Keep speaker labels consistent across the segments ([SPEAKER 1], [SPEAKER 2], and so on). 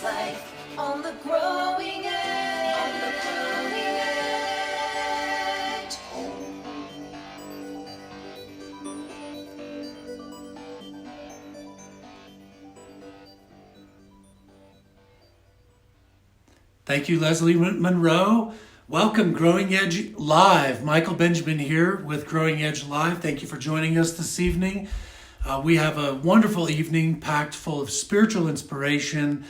[SPEAKER 1] life on the growing edge. On the growing edge.
[SPEAKER 2] Thank you, Leslie Monroe. Welcome, Growing Edge Live. Michael Benjamin here with Growing Edge Live. Thank you for joining us this evening. We have a wonderful evening packed full of spiritual inspiration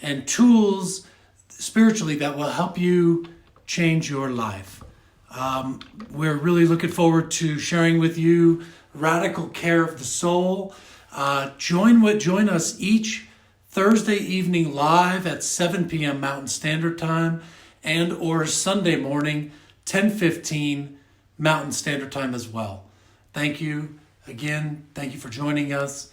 [SPEAKER 2] and tools spiritually that will help you change your life. We're really looking forward to sharing with you radical care of the soul. Join us each Thursday evening live at 7 p.m. Mountain Standard Time and or Sunday morning, 10:15 Mountain Standard Time as well. Thank you again. Thank you for joining us.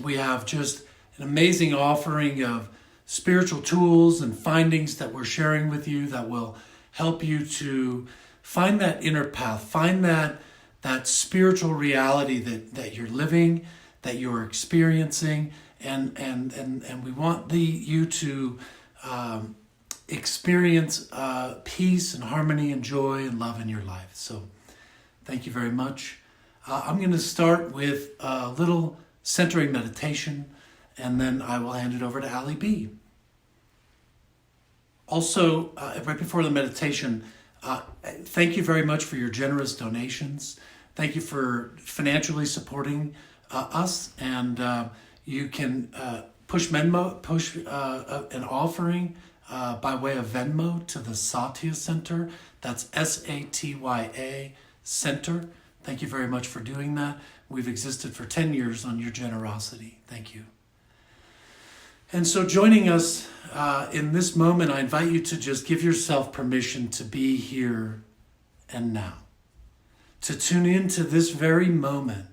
[SPEAKER 2] We have just an amazing offering of spiritual tools and findings that we're sharing with you that will help you to find that inner path, find that spiritual reality that you're living, that you're experiencing, and we want you to experience peace and harmony and joy and love in your life. So thank you very much. I'm going to start with a little centering meditation, and then I will hand it over to Ali B. Also, right before the meditation, thank you very much for your generous donations. Thank you for financially supporting us, and you can push an offering by way of Venmo to the Satya Center. That's Satya Center. Thank you very much for doing that. We've existed for 10 years on your generosity. Thank you. And so joining us in this moment, I invite you to just give yourself permission to be here and now, to tune into this very moment.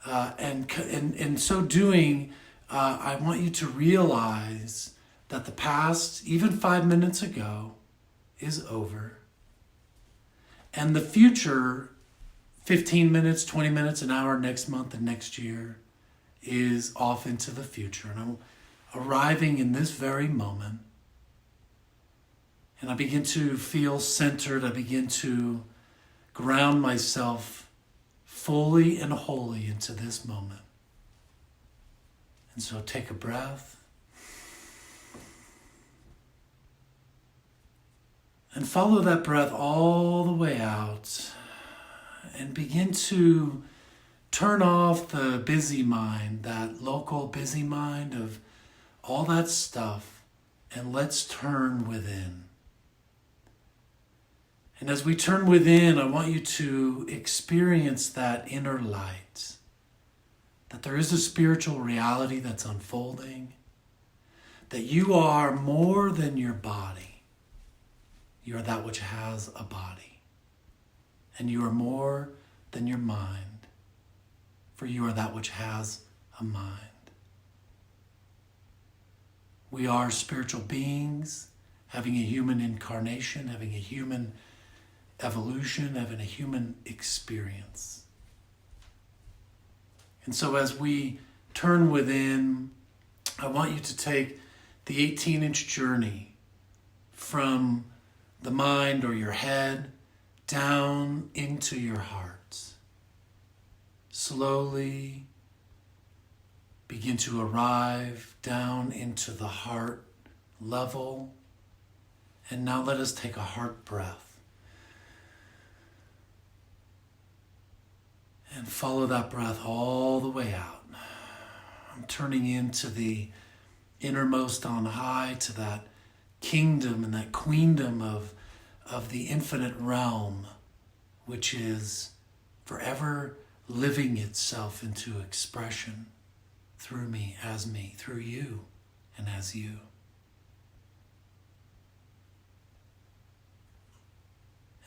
[SPEAKER 2] And in so doing, I want you to realize that the past, even 5 minutes ago, is over. And the future, 15 minutes, 20 minutes, an hour, next month, and next year, is off into the future. And I'm arriving in this very moment. And I begin to feel centered. I begin to ground myself fully and wholly into this moment. And so take a breath. And follow that breath all the way out. And begin to turn off the busy mind, that local busy mind of all that stuff, and let's turn within. And as we turn within, I want you to experience that inner light, that there is a spiritual reality that's unfolding, that you are more than your body. You are that which has a body. And you are more than your mind, for you are that which has a mind. We are spiritual beings, having a human incarnation, having a human evolution, having a human experience. And so as we turn within, I want you to take the 18-inch journey from the mind or your head down into your heart. Slowly begin to arrive down into the heart level. And now let us take a heart breath. And follow that breath all the way out. I'm turning into the innermost on high, to that kingdom and that queendom of the infinite realm, which is forever living itself into expression through me, through you, and as you.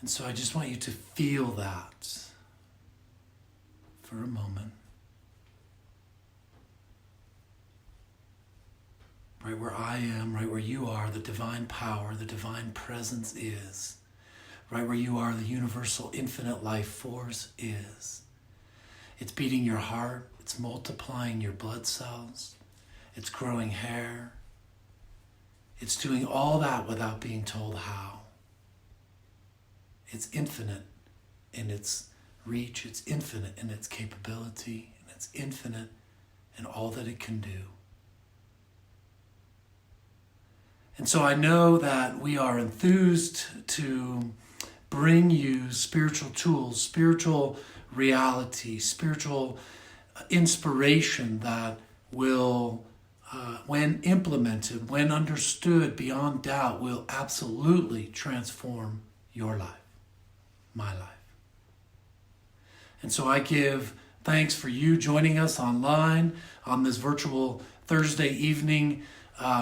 [SPEAKER 2] And so I just want you to feel that for a moment. Right where I am, right where you are, the divine power, the divine presence is. Right where you are, the universal infinite life force is. It's beating your heart. It's multiplying your blood cells. It's growing hair. It's doing all that without being told how. It's infinite in its reach, it's infinite in its capability, and it's infinite in all that it can do. And so I know that we are enthused to bring you spiritual tools, spiritual reality, spiritual inspiration that will, when implemented, when understood beyond doubt, will absolutely transform your life, my life. And so I give thanks for you joining us online on this virtual Thursday evening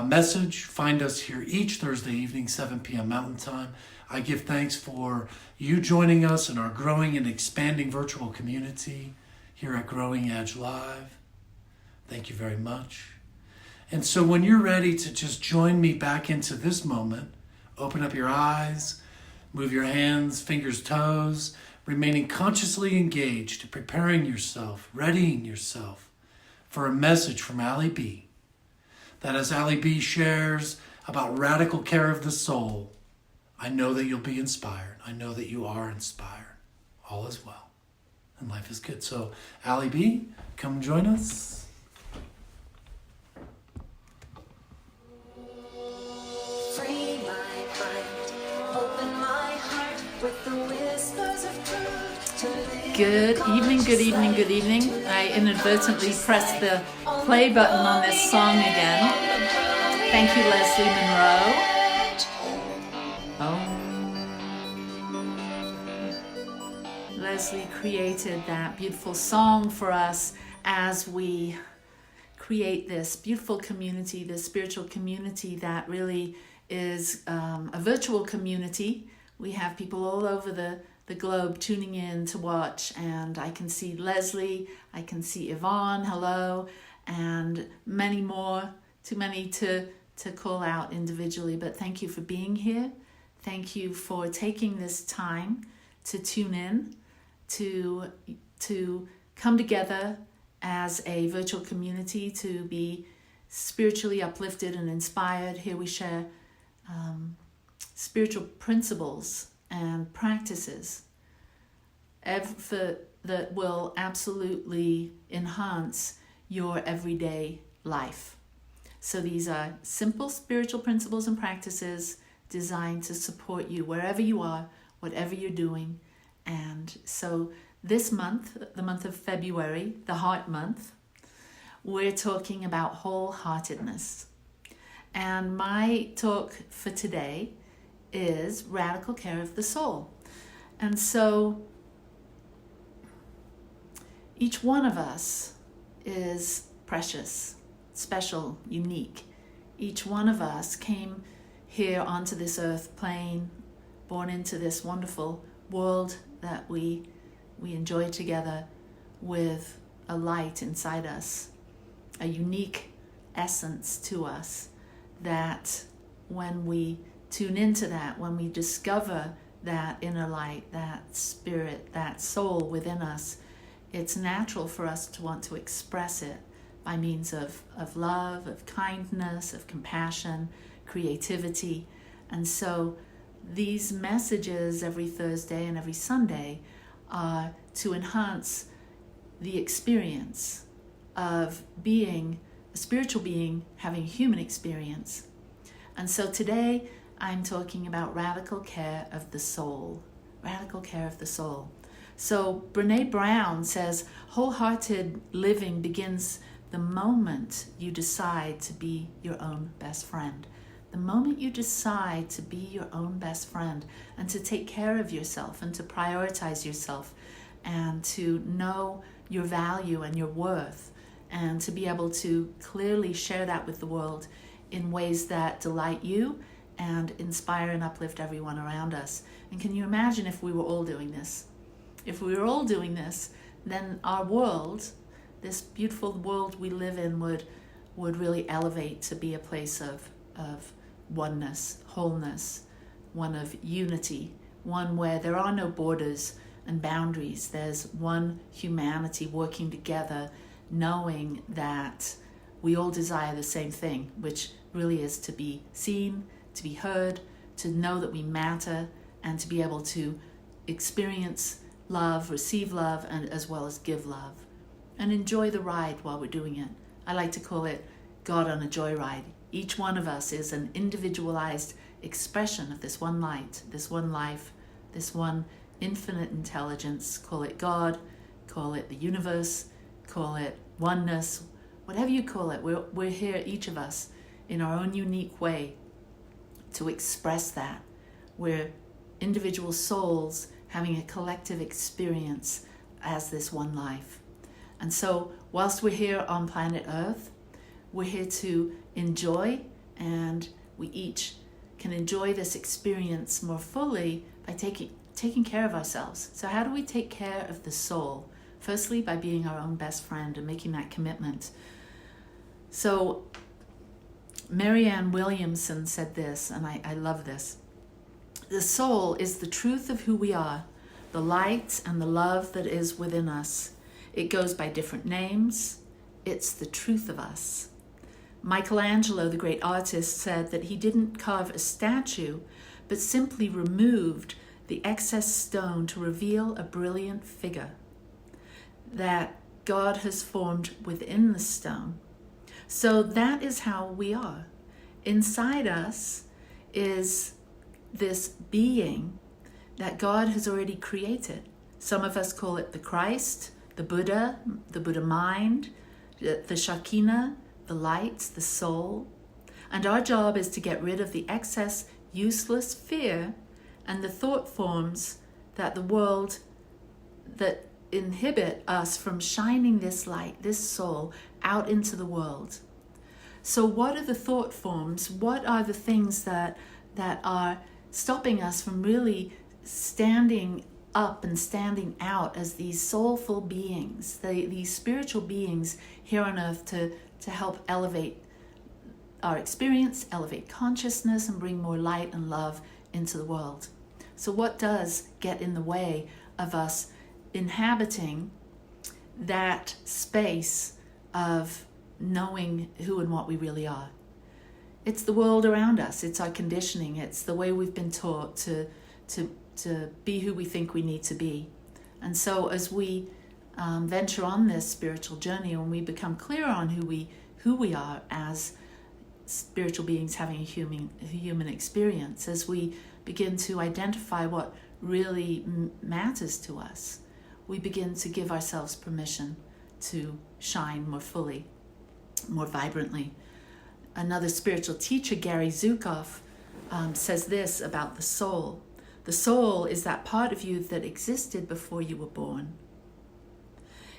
[SPEAKER 2] message. Find us here each Thursday evening, 7 p.m. Mountain Time. I give thanks for you joining us in our growing and expanding virtual community here at Growing Edge Live. Thank you very much. And so when you're ready to just join me back into this moment, open up your eyes, move your hands, fingers, toes, remaining consciously engaged, preparing yourself, readying yourself for a message from Allie B. That as Allie B shares about radical care of the soul, I know that you'll be inspired. I know that you are inspired. All is well. And life is good. So, Allie B, come join us.
[SPEAKER 1] Free my mind, open my heart with the whispers of truth to live.
[SPEAKER 3] Good evening, good evening, good evening. I inadvertently pressed the play button on this song again. Thank you, Leslie Monroe. Leslie created that beautiful song for us as we create this beautiful community, this spiritual community that really is a virtual community. We have people all over the globe tuning in to watch, and I can see Leslie, I can see Yvonne, hello, and many more, too many to call out individually, but thank you for being here. Thank you for taking this time to tune in, to come together as a virtual community, to be spiritually uplifted and inspired. Here we share spiritual principles and practices that will absolutely enhance your everyday life. So these are simple spiritual principles and practices designed to support you wherever you are, whatever you're doing. And so this month, the month of February, the Heart Month, we're talking about wholeheartedness. And my talk for today is radical care of the soul. And so each one of us is precious, special, unique. Each one of us came here onto this earth plane, born into this wonderful world that we enjoy together, with a light inside us, a unique essence to us, that when we tune into that, when we discover that inner light, that spirit, that soul within us, it's natural for us to want to express it by means of love, of kindness, of compassion, creativity. And so these messages every Thursday and every Sunday are to enhance the experience of being a spiritual being, having a human experience. And so today I'm talking about radical care of the soul. Radical care of the soul. So Brene Brown says, wholehearted living begins the moment you decide to be your own best friend. The moment you decide to be your own best friend and to take care of yourself and to prioritize yourself and to know your value and your worth and to be able to clearly share that with the world in ways that delight you and inspire and uplift everyone around us. And can you imagine if we were all doing this? If we were all doing this, then our world, this beautiful world we live in, would really elevate to be a place of oneness, wholeness, one of unity, one where there are no borders and boundaries. There's one humanity working together, knowing that we all desire the same thing, which really is to be seen, to be heard, to know that we matter, and to be able to experience love, receive love, and as well as give love. And enjoy the ride while we're doing it. I like to call it God on a joyride. Each one of us is an individualized expression of this one light, this one life, this one infinite intelligence. Call it God, call it the universe, call it oneness, whatever you call it. We're here, each of us, in our own unique way to express that. We're individual souls having a collective experience as this one life. And so whilst we're here on planet Earth, we're here to enjoy, and we each can enjoy this experience more fully by taking care of ourselves. So how do we take care of the soul? Firstly, by being our own best friend and making that commitment. So Marianne Williamson said this, and I love this. The soul is the truth of who we are, the light and the love that is within us. It goes by different names. It's the truth of us. Michelangelo, the great artist, said that he didn't carve a statue, but simply removed the excess stone to reveal a brilliant figure that God has formed within the stone. So that is how we are. Inside us is this being that God has already created. Some of us call it the Christ, the Buddha mind, the Shekinah, the light, the soul. And our job is to get rid of the excess, useless fear and the thought forms that the world that inhibit us from shining this light, this soul, out into the world. So what are the thought forms? What are the things that are stopping us from really standing up and standing out as these soulful beings, these spiritual beings here on earth to help elevate our experience, elevate consciousness, and bring more light and love into the world? So what does get in the way of us inhabiting that space of knowing who and what we really are? It's the world around us. It's our conditioning. It's the way we've been taught to be who we think we need to be. And so as we venture on this spiritual journey, when we become clear on who we are as spiritual beings having a human experience, as we begin to identify what really matters to us, we begin to give ourselves permission to shine more fully, more vibrantly. Another spiritual teacher, Gary Zukav, says this about the soul. The soul is that part of you that existed before you were born.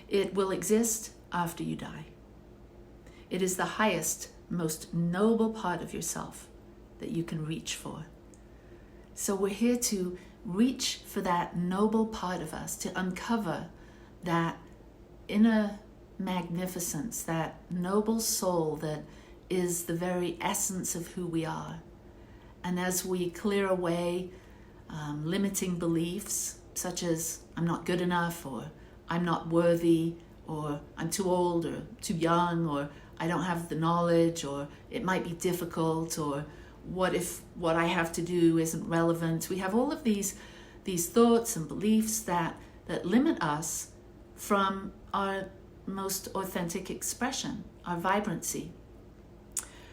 [SPEAKER 3] It will exist after you die. It is the highest, most noble part of yourself that you can reach for. So we're here to reach for that noble part of us, to uncover that inner magnificence, that noble soul that is the very essence of who we are. And as we clear away limiting beliefs such as I'm not good enough, or I'm not worthy, or I'm too old or too young, or I don't have the knowledge, or it might be difficult, or what if what I have to do isn't relevant? We have all of these thoughts and beliefs that limit us from our most authentic expression, our vibrancy.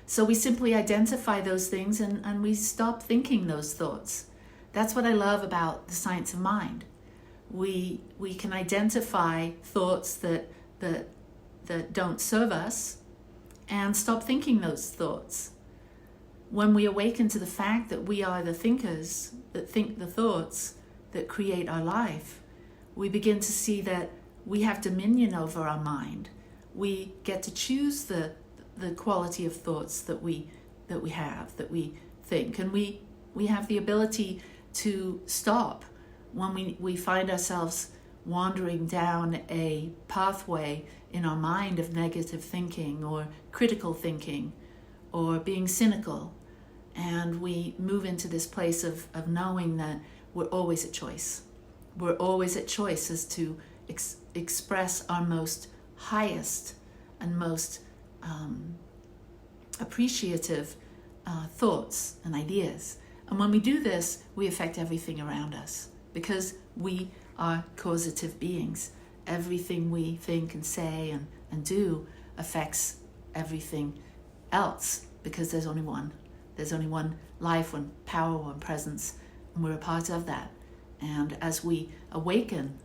[SPEAKER 3] So we simply identify those things and we stop thinking those thoughts. That's what I love about the science of mind. We can identify thoughts that don't serve us and stop thinking those thoughts. When we awaken to the fact that we are the thinkers that think the thoughts that create our life, we begin to see that we have dominion over our mind. We get to choose the quality of thoughts that we think, and we have the ability to stop when we find ourselves wandering down a pathway in our mind of negative thinking or critical thinking or being cynical, and we move into this place of knowing that we're always at choice. We're always at choice as to express our most highest and most appreciative thoughts and ideas. And when we do this, we affect everything around us because we are causative beings. Everything we think and say and do affects everything else because there's only one. There's only one life, one power, one presence, and we're a part of that. And as we awaken,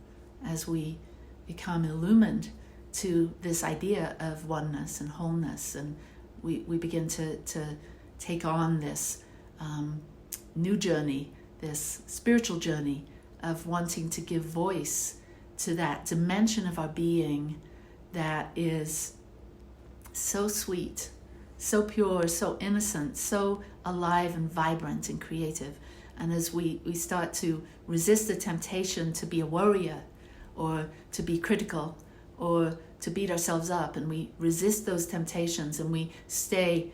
[SPEAKER 3] as we become illumined to this idea of oneness and wholeness, and we begin to take on this new journey, this spiritual journey of wanting to give voice to that dimension of our being that is so sweet, so pure, so innocent, so alive and vibrant and creative. And as we start to resist the temptation to be a worrier or to be critical or to beat ourselves up, and we resist those temptations and we stay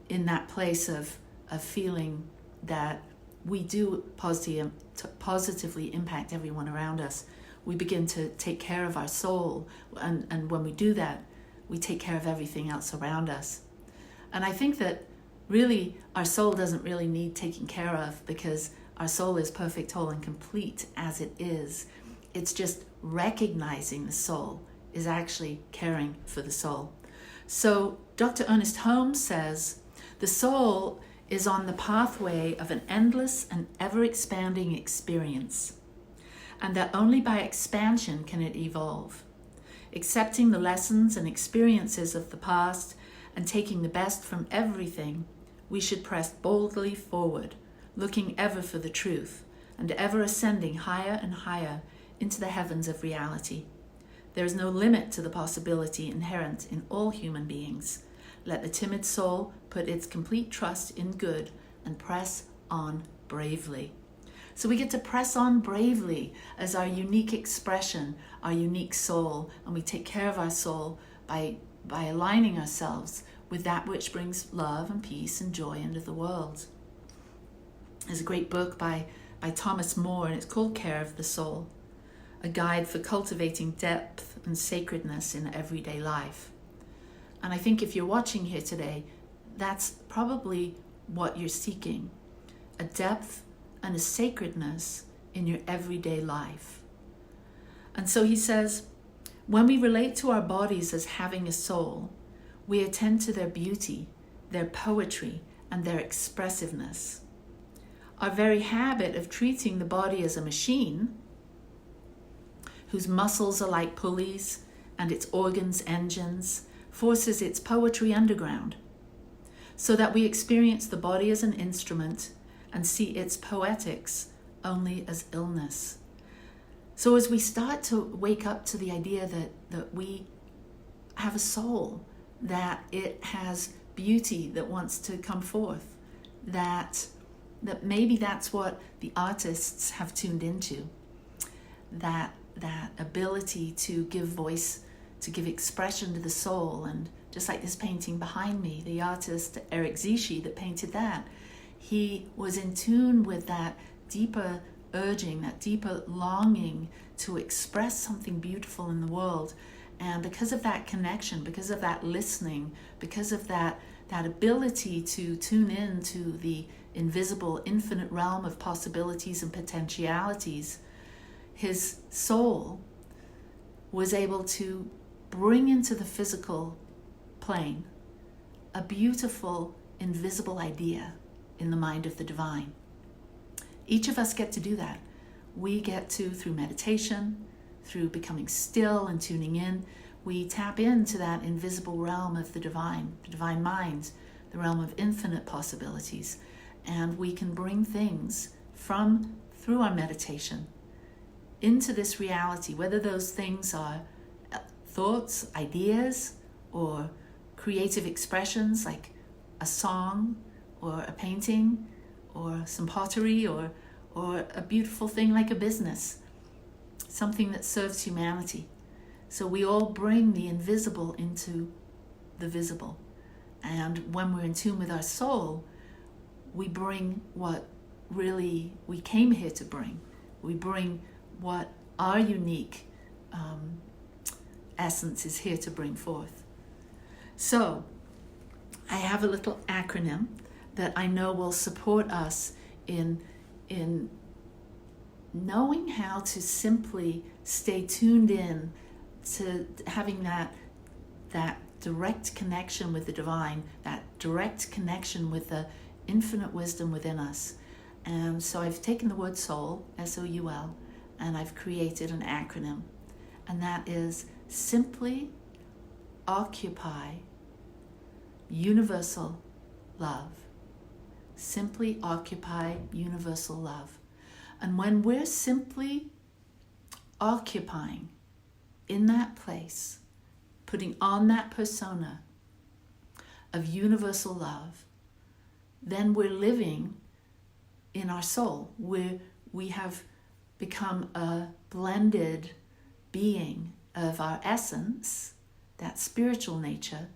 [SPEAKER 3] in that place of feeling that we do positively impact everyone around us, we begin to take care of our soul. And when we do that, we take care of everything else around us. And I think that really our soul doesn't really need taking care of because our soul is perfect, whole, and complete as it is. It's just recognizing the soul is actually caring for the soul. So Dr. Ernest Holmes says, the soul is on the pathway of an endless and ever-expanding experience, and that only by expansion can it evolve. Accepting the lessons and experiences of the past and taking the best from everything, we should press boldly forward, looking ever for the truth, and ever ascending higher and higher into the heavens of reality. There is no limit to the possibility inherent in all human beings. Let the timid soul put its complete trust in good and press on bravely. So we get to press on bravely as our unique expression, our unique soul, and we take care of our soul by aligning ourselves with that which brings love and peace and joy into the world. There's a great book by Thomas More, and it's called Care of the Soul, a guide for cultivating depth and sacredness in everyday life. And I think if you're watching here today, that's probably what you're seeking, a depth and a sacredness in your everyday life. And so he says, when we relate to our bodies as having a soul, we attend to their beauty, their poetry, and their expressiveness. Our very habit of treating the body as a machine, whose muscles are like pulleys and its organs engines, forces its poetry underground, so that we experience the body as an instrument and see its poetics only as illness. So as we start to wake up to the idea that we have a soul, that it has beauty that wants to come forth, that maybe that's what the artists have tuned into, that ability to give voice, to give expression to the soul. And just like this painting behind me, the artist Eric Zischi that painted that, he was in tune with that deeper urging, that deeper longing to express something beautiful in the world. And because of that connection, because of that listening, because of that ability to tune in to the invisible, infinite realm of possibilities and potentialities, his soul was able to bring into the physical plane a beautiful, invisible idea in the mind of the divine. Each of us get to do that. We get to, through meditation, through becoming still and tuning in, we tap into that invisible realm of the divine mind, the realm of infinite possibilities. And we can bring things through our meditation into this reality, whether those things are thoughts, ideas, or creative expressions like a song or a painting or some pottery or a beautiful thing like a business, something that serves humanity. So we all bring the invisible into the visible. And when we're in tune with our soul, we bring what really we came here to bring. We bring what our unique essence is here to bring forth. So I have a little acronym that I know will support us in knowing how to simply stay tuned in to having that direct connection with the divine, that direct connection with the infinite wisdom within us. And so I've taken the word soul, S-O-U-L, and I've created an acronym. And that is simply occupy universal love. Simply occupy universal love. And when we're simply occupying in that place, putting on that persona of universal love, then we're living in our soul. We have become a blended being of our essence, that spiritual nature,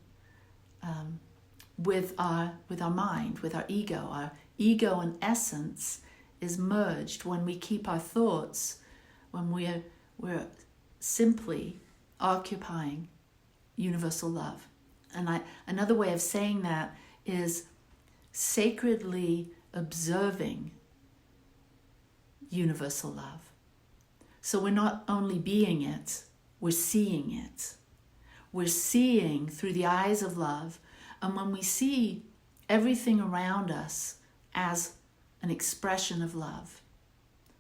[SPEAKER 3] with our mind, with our ego. Our ego and essence is merged when we keep our thoughts, when we're simply occupying universal love. And another way of saying that is sacredly observing universal love. So we're not only being it, we're seeing it. We're seeing through the eyes of love. And when we see everything around us as an expression of love.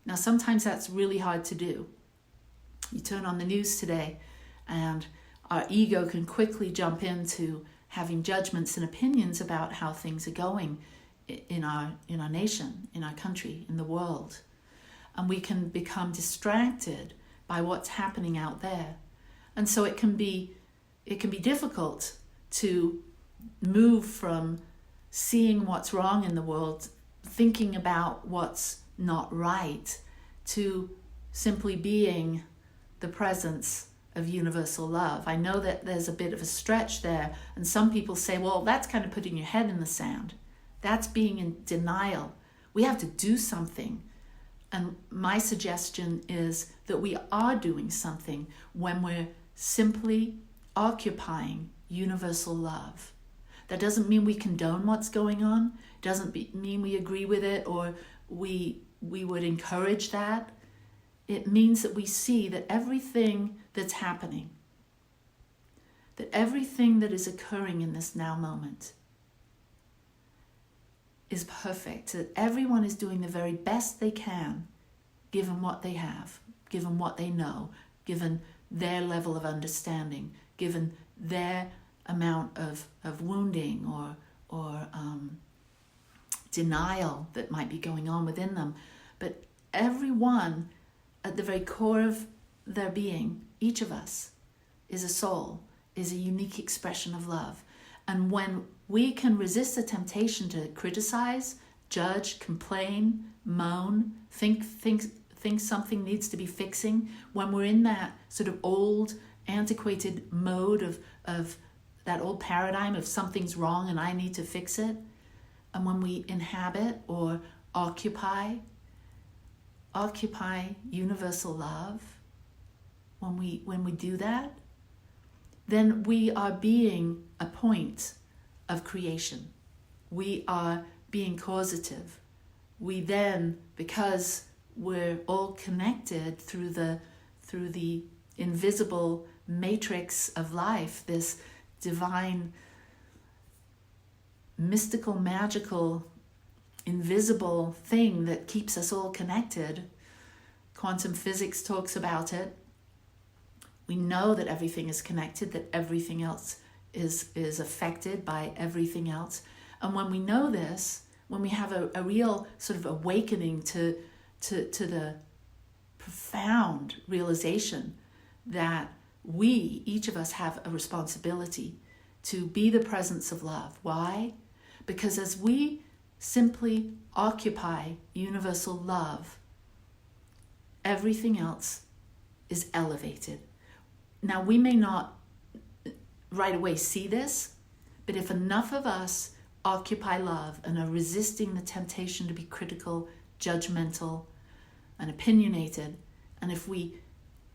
[SPEAKER 3] Now, sometimes that's really hard to do. You turn on the news today and our ego can quickly jump into having judgments and opinions about how things are going in our nation, in our country, in the world. And we can become distracted by what's happening out there. And so it can be difficult to move from seeing what's wrong in the world, thinking about what's not right, to simply being the presence of universal love. I know that there's a bit of a stretch there, and some people say, well, that's kind of putting your head in the sand. That's being in denial. We have to do something. And my suggestion is that we are doing something when we're simply occupying universal love. That doesn't mean we condone what's going on. It doesn't mean we agree with it or we would encourage that. It means that we see that everything that's happening, that everything that is occurring in this now moment is perfect, that everyone is doing the very best they can, given what they have, given what they know, given their level of understanding, given their amount of wounding or denial that might be going on within them. But everyone, at the very core of their being, each of us is a soul, is a unique expression of love. And when we can resist the temptation to criticize, judge, complain, moan, think something needs to be fixing, when we're in that sort of old, antiquated mode of that old paradigm of something's wrong and I need to fix it, and when we inhabit or occupy universal love, when we do that, then we are being a point of creation. We are being causative. We then, because we're all connected through the invisible matrix of life, this divine, mystical, magical, invisible thing that keeps us all connected. Quantum physics talks about it. We know that everything is connected, that everything else is affected by everything else. And when we know this, when we have a real sort of awakening to the profound realization that we, each of us, have a responsibility to be the presence of love. Why? Because as we simply occupy universal love, everything else is elevated. Now, we may not right away see this, but if enough of us occupy love and are resisting the temptation to be critical, judgmental, and opinionated, and if we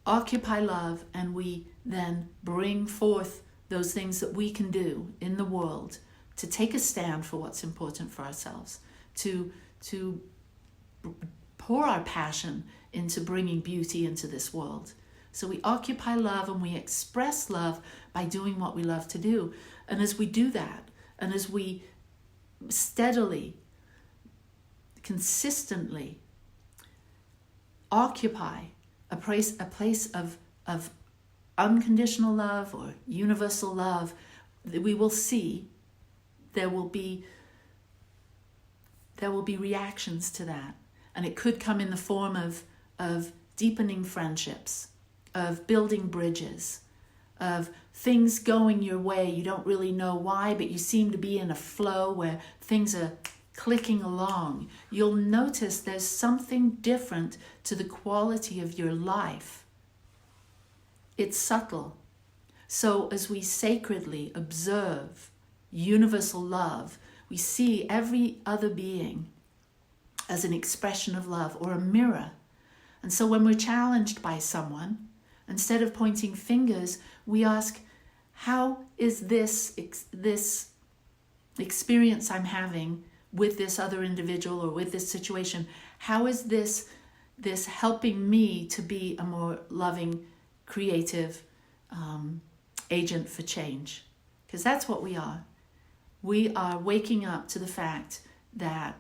[SPEAKER 3] occupy love and we then bring forth those things that we can do in the world to take a stand for what's important for ourselves, to pour our passion into bringing beauty into this world. So we occupy love and we express love by doing what we love to do. And as we do that, and as we steadily, consistently occupy a place of unconditional love or universal love, we will see there will be reactions to that. And it could come in the form of deepening friendships, of building bridges, of things going your way. You don't really know why, but you seem to be in a flow where things are clicking along. You'll notice there's something different to the quality of your life. It's subtle. So as we sacredly observe universal love, we see every other being as an expression of love or a mirror. And so when we're challenged by someone, instead of pointing fingers, we ask, how is this experience I'm having with this other individual or with this situation, how is this helping me to be a more loving, creative agent for change? Because that's what we are. We are waking up to the fact that,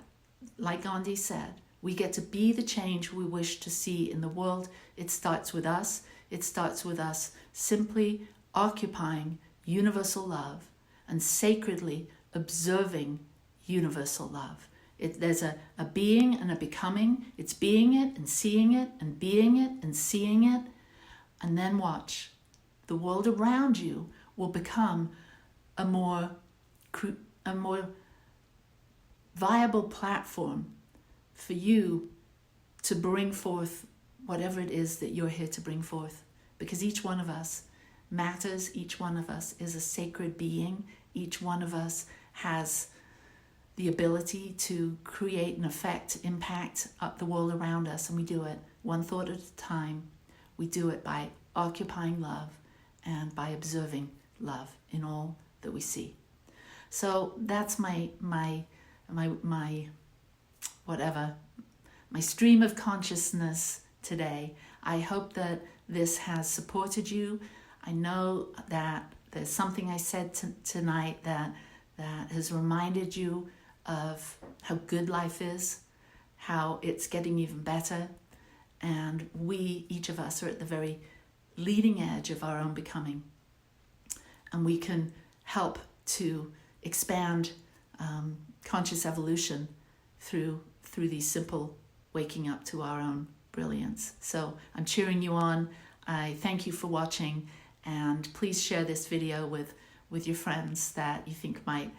[SPEAKER 3] like Gandhi said, we get to be the change we wish to see in the world. It starts with us. It starts with us simply occupying universal love and sacredly observing universal love. There's a being and a becoming. It's being it and seeing it and being it and seeing it. And then watch. The world around you will become a more viable platform for you to bring forth whatever it is that you're here to bring forth. Because each one of us matters. Each one of us is a sacred being. Each one of us has the ability to create and affect, impact up the world around us. And we do it one thought at a time. We do it by occupying love and by observing love in all that we see. So that's my stream of consciousness today. I hope that this has supported you. I know that there's something I said tonight that has reminded you of how good life is, how it's getting even better, and we, each of us, are at the very leading edge of our own becoming. And we can help to expand conscious evolution through these simple waking up to our own brilliance. So I'm cheering you on. I thank you for watching, and please share this video with your friends that you think might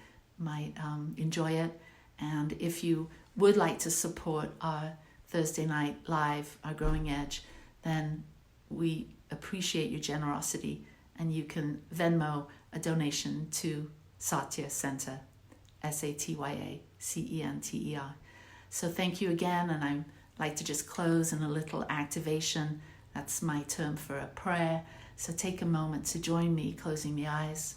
[SPEAKER 3] enjoy it. And if you would like to support our Thursday night live, our Growing Edge, then we appreciate your generosity, and you can Venmo a donation to Satya Center, SATYA CENTER. So thank you again, and I'd like to just close in a little activation. That's my term for a prayer. So take a moment to join me, closing the eyes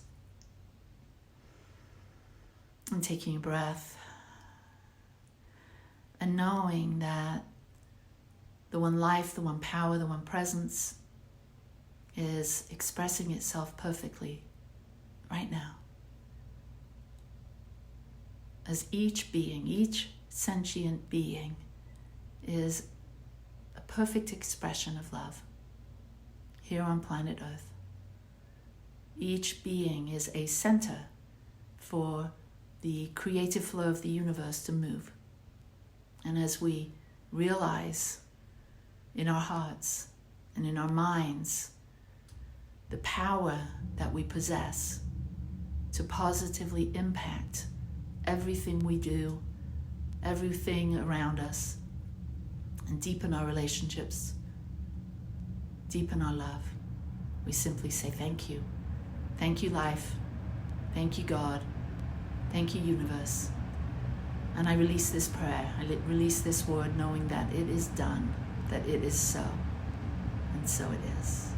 [SPEAKER 3] and taking a breath, and knowing that the one life, the one power, the one presence is expressing itself perfectly right now. As each being, each sentient being is a perfect expression of love here on planet Earth. Each being is a center for the creative flow of the universe to move. And as we realize in our hearts and in our minds the power that we possess to positively impact everything we do, everything around us, and deepen our relationships, deepen our love, we simply say thank you. Thank you, life. Thank you, God. Thank you, universe. And I release this prayer. I release this word knowing that it is done, that it is so. And so it is.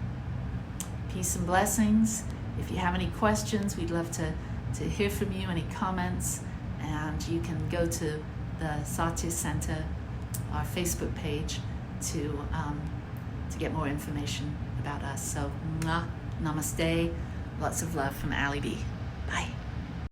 [SPEAKER 3] Peace and blessings. If you have any questions, we'd love to to hear from you, any comments, and you can go to the Satya Center, our Facebook page, to get more information about us. So, namaste, lots of love from Allie B. Bye.